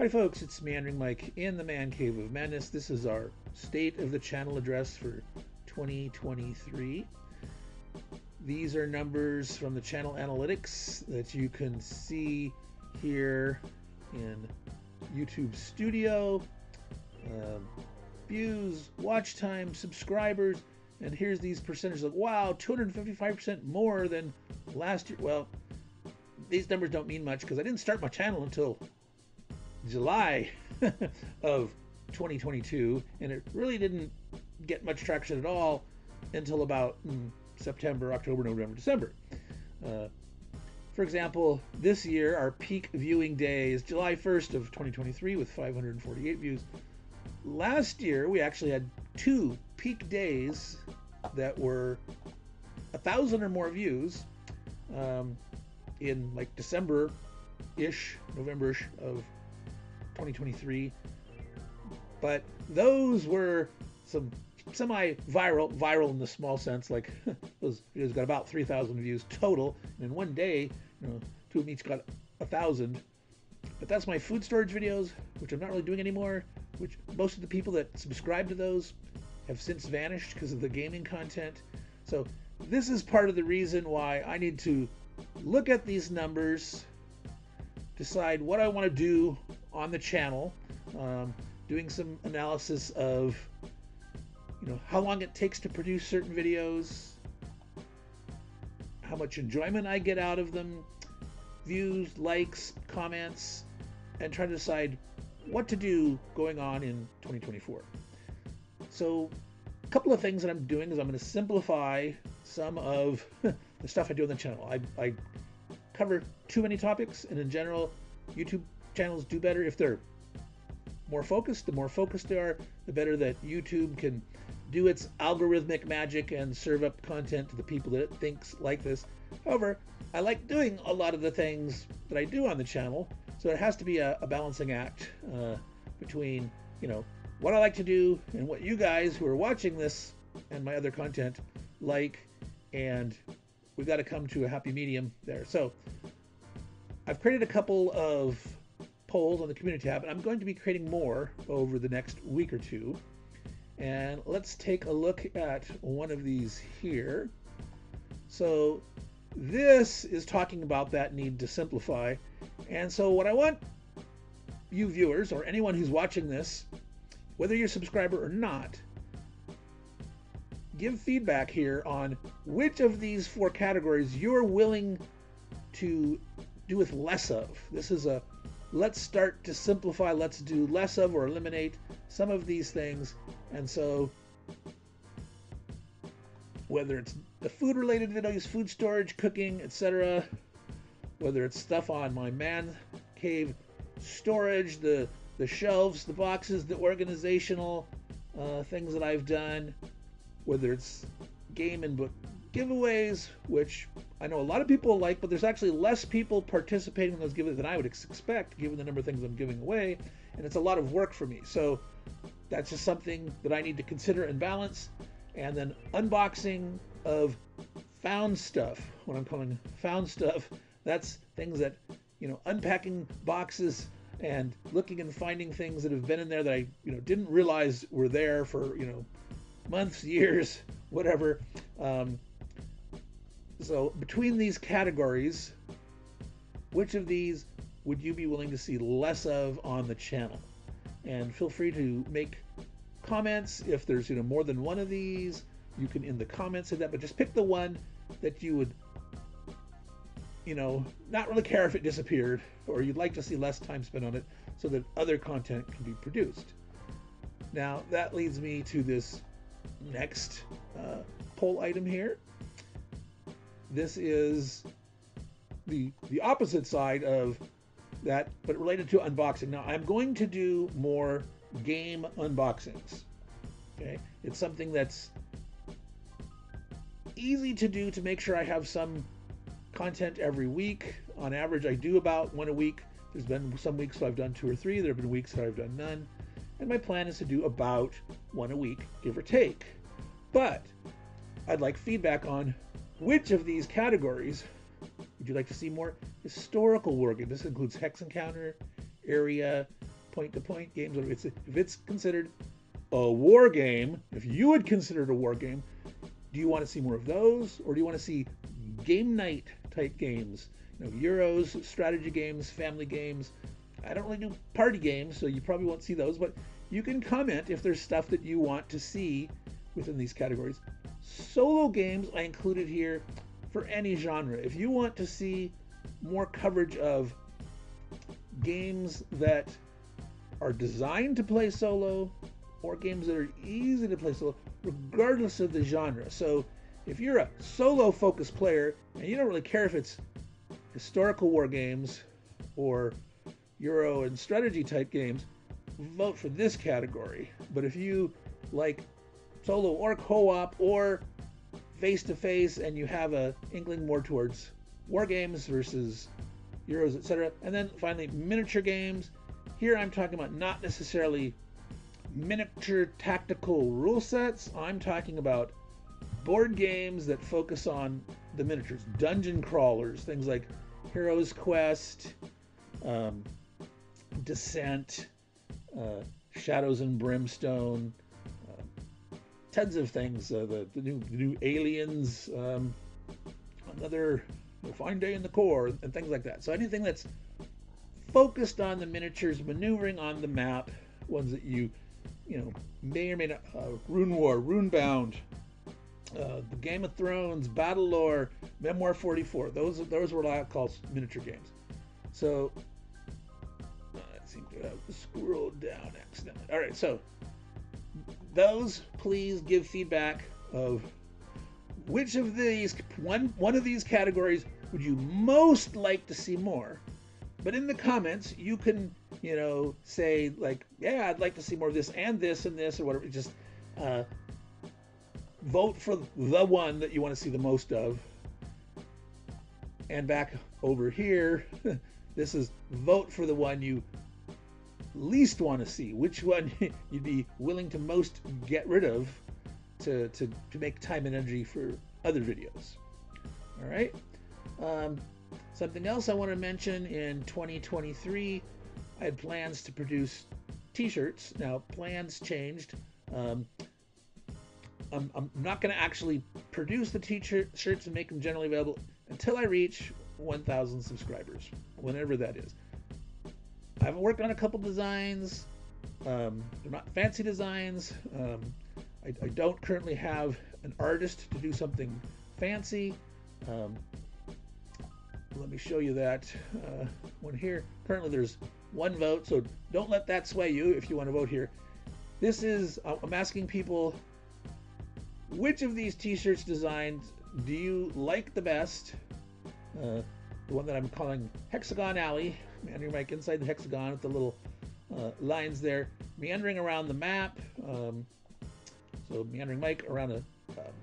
Hi folks, it's Meandering Mike in the Man Cave of Madness. This is our state of the channel address for 2023. These are numbers from the channel analytics that you can see here in YouTube Studio. Views, watch time, subscribers, and here's these percentages of, wow, 255% more than last year. Well, these numbers don't mean much because I didn't start my channel until July of 2022, and it really didn't get much traction at all until about September, October, November, December. For example, this year our peak viewing day is July 1st of 2023 with 548 views. Last year we actually had two peak days that were 1,000 or more views in like December-ish, November-ish of 2023, but those were some viral in the small sense, like those videos got about 3,000 views total, and in one day, two of them each got 1,000. But that's my food storage videos, which I'm not really doing anymore, which most of the people that subscribe to those have since vanished because of the gaming content. So this is part of the reason why I need to look at these numbers, decide what I want to do on the channel, doing some analysis of how long it takes to produce certain videos, how much enjoyment I get out of them, views, likes, comments, and try to decide what to do going on in 2024. So a couple of things that I'm doing is I'm going to simplify some of the stuff I do on the channel. I cover too many topics, and in general, YouTube channels do better if they're more focused. The more focused they are, the better that YouTube can do its algorithmic magic and serve up content to the people that it thinks like this. However, I like doing a lot of the things that I do on the channel, so it has to be a balancing act between what I like to do and what you guys who are watching this and my other content like, and we've got to come to a happy medium there. So I've created a couple of polls on the community tab, and I'm going to be creating more over the next week or two. And let's take a look at one of these here. So this is talking about that need to simplify. And so what I want you viewers, or anyone who's watching this, whether you're a subscriber or not, give feedback here on which of these four categories you're willing to do with less of. This is a let's start to simplify, let's do less of or eliminate some of these things. And so whether it's the food related videos, food storage, cooking, etc., whether it's stuff on my man cave storage, the shelves, the boxes, the organizational things that I've done, whether it's game and book giveaways, which I know a lot of people like, but there's actually less people participating in those giveaways than I would expect, given the number of things I'm giving away, and it's a lot of work for me. So that's just something that I need to consider and balance. And then unboxing of found stuff. What I'm calling found stuff, that's things that, unpacking boxes and looking and finding things that have been in there that I, didn't realize were there for, months, years, whatever. So between these categories, which of these would you be willing to see less of on the channel? And feel free to make comments. If there's more than one of these, you can in the comments say that, but just pick the one that you would not really care if it disappeared, or you'd like to see less time spent on it so that other content can be produced. Now that leads me to this next poll item here. This is the opposite side of that, but related to unboxing. Now I'm going to do more game unboxings. Okay, it's something that's easy to do to make sure I have some content every week. On average, I do about one a week. There's been some weeks I've done 2 or 3. There have been weeks that I've done none. And my plan is to do about one a week, give or take. But I'd like feedback on which of these categories would you like to see more historical work. And this includes Hex Encounter, Area, point-to-point games, if it's considered a war game, if you would consider it a war game, do you want to see more of those, or do you want to see game night type games? Euros, strategy games, family games. I don't really do party games, so you probably won't see those, but you can comment if there's stuff that you want to see within these categories. Solo games I included here for any genre. If you want to see more coverage of games that are designed to play solo, or games that are easy to play solo, regardless of the genre. So if you're a solo focused player and you don't really care if it's historical war games or Euro and strategy type games, vote for this category. But if you like solo or co-op or face-to-face and you have a inkling more towards war games versus Euros, etc. And then finally, miniature games. Here I'm talking about not necessarily miniature tactical rule sets. I'm talking about board games that focus on the miniatures, dungeon crawlers, things like Heroes Quest, Descent, Shadows and Brimstone, tons of things. The new Aliens, another Fine Day in the Core, and things like that. So anything that's focused on the miniatures, maneuvering on the map, ones that you may or may not, Rune War, Runebound, the Game of Thrones, Battle Lore, Memoir 44. Those were what I call miniature games. So I seem to have scrolled down accidentally. All right, so those, please give feedback of which of these, one of these categories would you most like to see more. But in the comments, you can, say like, yeah, I'd like to see more of this and this and this or whatever. Just vote for the one that you want to see the most of. And back over here, this is vote for the one you least want to see. Which one you'd be willing to most get rid of to make time and energy for other videos. All right. Something else I want to mention, in 2023, I had plans to produce t-shirts. Now, plans changed. I'm not going to actually produce the t-shirts and make them generally available until I reach 1,000 subscribers, whenever that is. I've worked on a couple designs. They're not fancy designs. I don't currently have an artist to do something fancy. Let me show you that one here. Currently there's one vote, so don't let that sway you if you want to vote here. This is, I'm asking people, which of these t-shirts designs do you like the best? The one that I'm calling Hexagon Alley, Meandering Mike inside the hexagon with the little lines there, meandering around the map. So Meandering Mike around a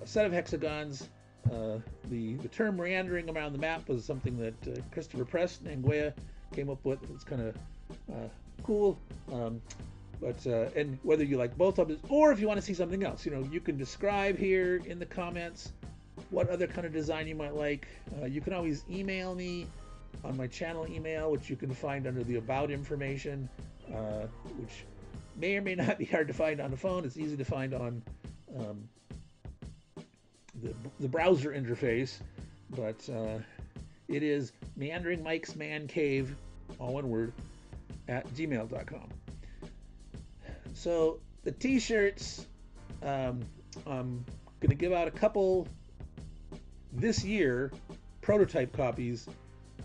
set of hexagons. The term meandering around the map was something that Christopher Press Nanguea came up with. It's kind of cool. And whether you like both of them, or if you want to see something else, you can describe here in the comments what other kind of design you might like. You can always email me on my channel email, which you can find under the about information, which may or may not be hard to find on the phone. It's easy to find on the browser interface, but it is Meandering Mike's Man Cave, all one word, at gmail.com. So the t-shirts, I'm going to give out a couple this year, prototype copies,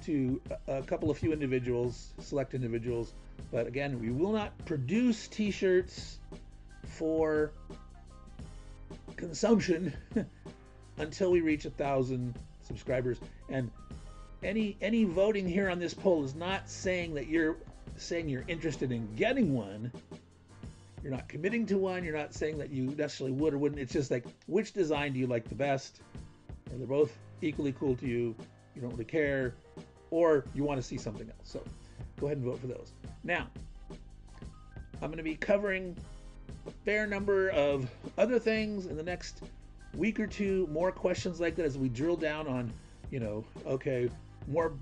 to a couple of few individuals, select individuals. But again, we will not produce t-shirts for consumption until we reach 1,000 subscribers. And any voting here on this poll is not saying that you're interested in getting one. You're not committing to one. You're not saying that you necessarily would or wouldn't. It's just like, which design do you like the best? Or they're both equally cool to you. You don't really care, or you want to see something else. So go ahead and vote for those. Now, I'm going to be covering a fair number of other things in the next week or two, more questions like that as we drill down on, okay, more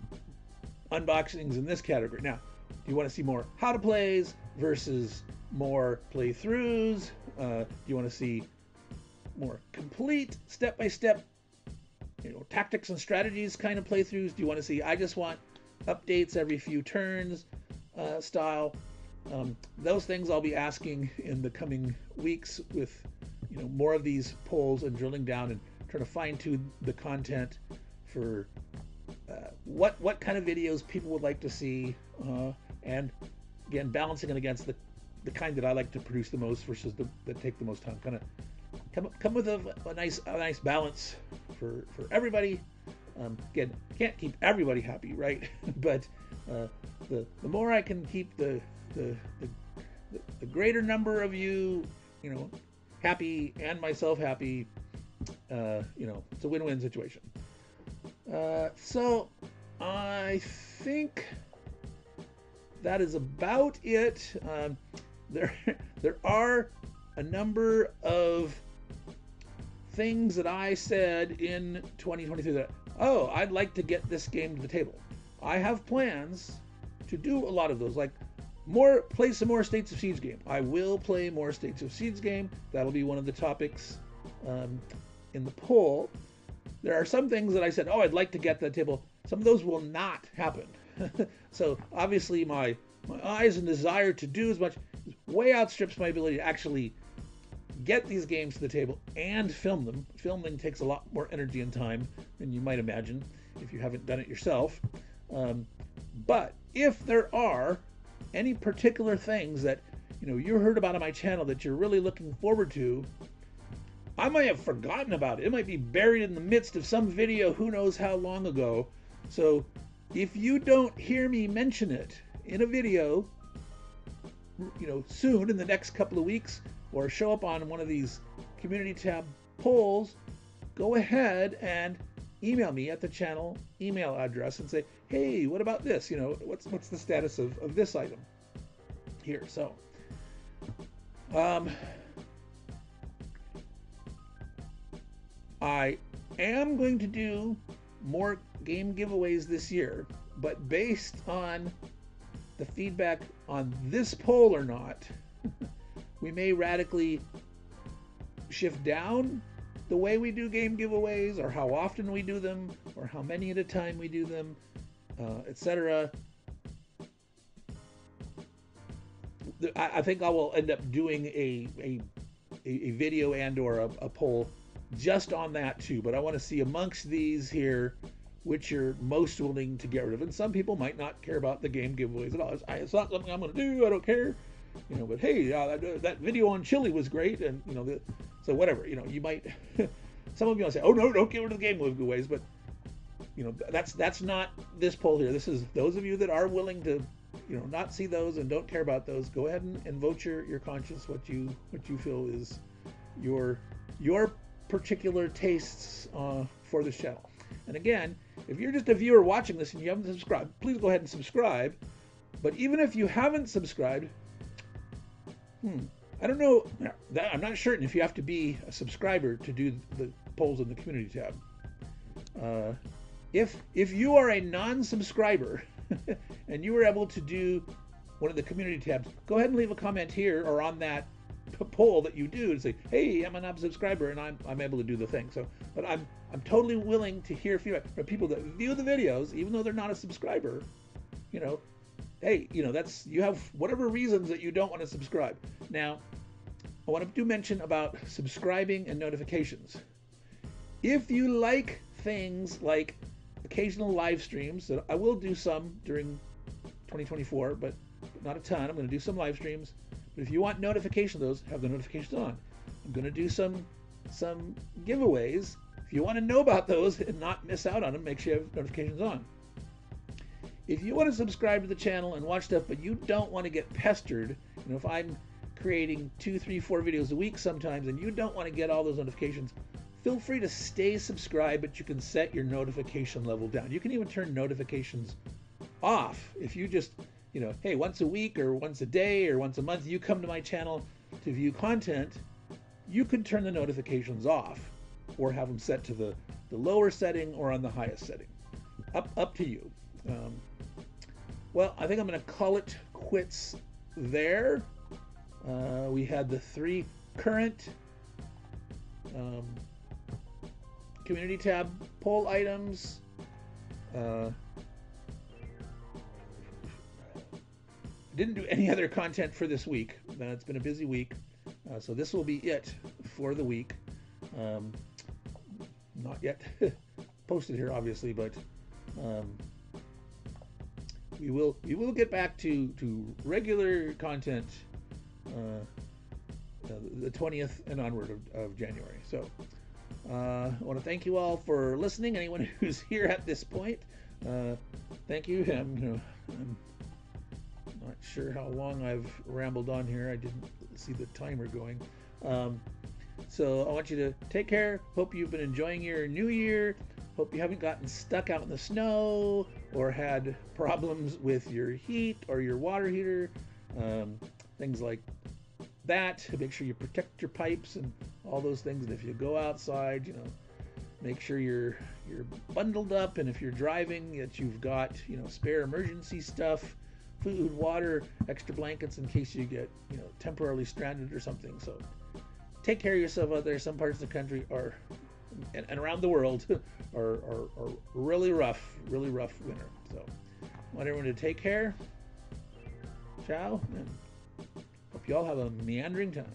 unboxings in this category. Now, Do you want to see more how to plays versus more playthroughs? Do you want to see more complete step-by-step, tactics and strategies kind of playthroughs? Do you want to see I just want updates every few turns style? Those things I'll be asking in the coming weeks with more of these polls and drilling down and trying to fine-tune the content for what kind of videos people would like to see, and again balancing it against the kind that I like to produce the most versus that take the most time. Kind of come with a nice balance for everybody. Again, can't keep everybody happy, right? But the more I can keep the greater number of you, happy and myself happy, it's a win-win situation. So I think that is about it. There are a number of things that I said in 2023 that, I'd like to get this game to the table. I have plans to do a lot of those, like play some more States of Siege game. I will play more States of Siege game. That'll be one of the topics in the poll. There are some things that I said, I'd like to get to the table. Some of those will not happen. So obviously my eyes and desire to do as much way outstrips my ability to actually get these games to the table and film them. Filming takes a lot more energy and time than you might imagine if you haven't done it yourself. But if there are any particular things that you heard about on my channel that you're really looking forward to, I might have forgotten about it. It might be buried in the midst of some video who knows how long ago. So if you don't hear me mention it in a video, soon in the next couple of weeks, or show up on one of these community tab polls, go ahead and email me at the channel email address and say, hey, what about this? What's the status of this item here? So I am going to do more game giveaways this year, but based on the feedback on this poll or not, we may radically shift down the way we do game giveaways, or how often we do them, or how many at a time we do them, etc. I think I will end up doing a video and or a poll just on that too, but I want to see amongst these here which you're most willing to get rid of. And some people might not care about the game giveaways at all. It's not something I'm going to do. I don't care. But hey, that video on Chile was great, and so whatever. You might. Some of you will say, "Oh no, don't get rid of the game giveaways," but that's not this poll here. This is those of you that are willing to, not see those and don't care about those. Go ahead and vote your conscience what you feel is your particular tastes for this channel. And again, if you're just a viewer watching this and you haven't subscribed, please go ahead and subscribe. But even if you haven't subscribed, I don't know. I'm not certain if you have to be a subscriber to do the polls in the community tab. If you are a non-subscriber and you were able to do one of the community tabs, go ahead and leave a comment here or on that poll that you do and say, hey, I'm a non-subscriber and I'm able to do the thing. So, but I'm totally willing to hear feedback from people that view the videos, even though they're not a subscriber. Hey, that's, you have whatever reasons that you don't want to subscribe. Now, I want to mention about subscribing and notifications. If you like things like occasional live streams, that I will do some during 2024, but not a ton. I'm going to do some live streams. But if you want notification of those, have the notifications on. I'm going to do some giveaways. If you want to know about those and not miss out on them, make sure you have notifications on. If you want to subscribe to the channel and watch stuff, but you don't want to get pestered, if I'm creating 2, 3, 4 videos a week sometimes, and you don't want to get all those notifications, feel free to stay subscribed, but you can set your notification level down. You can even turn notifications off. If you just, hey, once a week or once a day or once a month, you come to my channel to view content, you can turn the notifications off or have them set to the lower setting or on the highest setting. Up to you. well, I think I'm going to call it quits there. We had the 3 current community tab poll items. Didn't do any other content for this week. It's been a busy week. So this will be it for the week. Not yet posted here, obviously, but we will get back to regular content the 20th and onward of January. So I want to thank you all for listening. Anyone who's here at this point, thank you. I'm not sure how long I've rambled on here. I didn't see the timer going. So I want you to take care. Hope you've been enjoying your new year. Hope you haven't gotten stuck out in the snow or had problems with your heat or your water heater. Things like that. Make sure you protect your pipes and all those things. And if you go outside, make sure you're bundled up. And if you're driving, that you've got spare emergency stuff, food, water, extra blankets in case you get temporarily stranded or something. So take care of yourself out there. Some parts of the country are and around the world are really rough winter. So I want everyone to take care. Ciao, and hope you all have a meandering time.